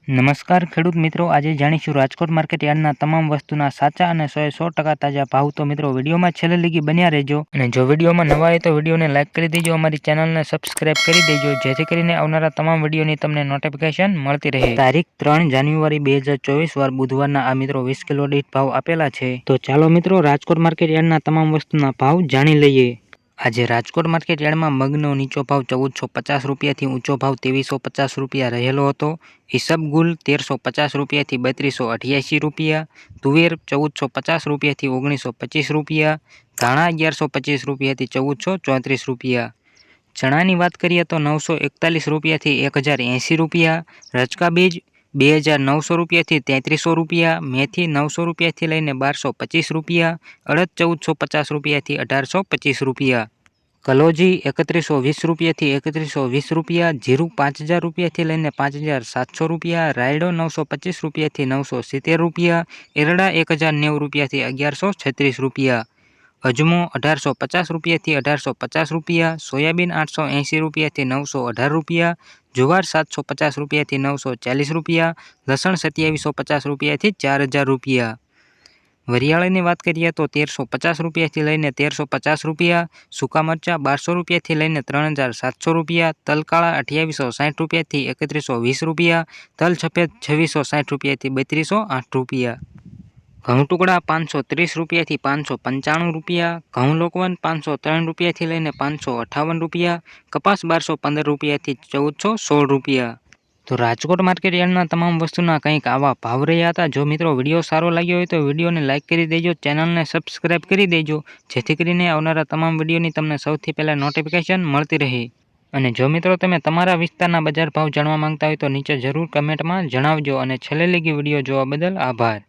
નમસ્કાર ખેડૂત મિત્રો, આજે જાણીશું રાજકોટ માર્કેટ યાર્ડના તમામ વસ્તુના સાચા અને 100% તાજા ભાવ। તો મિત્રો વિડીયોમાં છેલ્લે લગી બન્યા રહેજો અને જો વિડીયોમાં નવા હોય તો વિડીયોને લાઇક કરી દેજો, અમારી ચેનલને સબસ્ક્રાઇબ કરી દેજો જેથી કરીને આવનારા તમામ વિડીયોની તમને નોટિફિકેશન મળતી રહે। તારીખ 3 જાન્યુઆરી 2024 વાર બુધવારના આ મિત્રો 20 કિલો દીઠ ભાવ આપેલા છે। તો ચાલો મિત્રો રાજકોટ માર્કેટ યાર્ડના તમામ વસ્તુના ભાવ જાણી લઈએ। આજે રાજકોટ માર્કેટ યાર્ડમાં મગનો નીચો ભાવ 1450 રૂપિયાથી ઊંચો ભાવ 2350 રૂપિયા રહેલો હતો। ઈસબગુલ 1350 રૂપિયાથી 3288 રૂપિયા, તુવેર 1450 રૂપિયાથી 1925 રૂપિયા, ધાણા 1125 રૂપિયાથી 1434 રૂપિયા। ચણાની વાત કરીએ તો 941 રૂપિયાથી 1080 રૂપિયા, રચકા બીજ 2900 રૂપિયાથી 3300 રૂપિયા, મેથી 900 રૂપિયાથી લઈને 1225 રૂપિયા, અડદ 1450 રૂપિયાથી 1825 રૂપિયા, કલોજી 3120 રૂપિયાથી 3120 રૂપિયા, જીરું 5000 રૂપિયાથી લઈને 5700 રૂપિયા, રાયડો 925 રૂપિયાથી 970 રૂપિયા, એરડા 1090 રૂપિયાથી 1136 રૂપિયા, અજમો 1850 રૂપિયાથી 1850 રૂપિયા, સોયાબીન 880 રૂપિયાથી 918 રૂપિયા, જુવાર 750 રૂપિયાથી 940 રૂપિયા, લસણ 2750 રૂપિયાથી 4000 રૂપિયા। વરિયાળીની વાત કરીએ તો 1350 રૂપિયાથી લઈને 1350 રૂપિયા, સૂકા મરચાં 1200 રૂપિયાથી લઈને 3700 રૂપિયા, તલકાળા 2860 રૂપિયાથી 3120 રૂપિયા, તલ સફેદ 2660 રૂપિયાથી 3208 રૂપિયા, ઘઉં ટુકડા 530 રૂપિયાથી 595 રૂપિયા, ઘઉં લોકવન 503 રૂપિયાથી લઈને 558 રૂપિયા, કપાસ 1215 રૂપિયાથી 1416 રૂપિયા। તો રાજકોટ માર્કેટ યાર્ડના તમામ વસ્તુના કંઈક આવા ભાવ રહ્યા હતા। જો મિત્રો વિડીયો સારો લાગ્યો હોય તો વિડીયોને લાઇક કરી દેજો, ચેનલને સબસ્ક્રાઇબ કરી દેજો જેથી કરીને આવનારા તમામ વિડીયોની તમને સૌથી પહેલાં નોટિફિકેશન મળતી રહે। અને જો મિત્રો તમે તમારા વિસ્તારના બજાર ભાવ જાણવા માંગતા હોય તો નીચે જરૂર કમેન્ટમાં જણાવજો અને છેલ્લે લગી વિડીયો જોવા બદલ આભાર।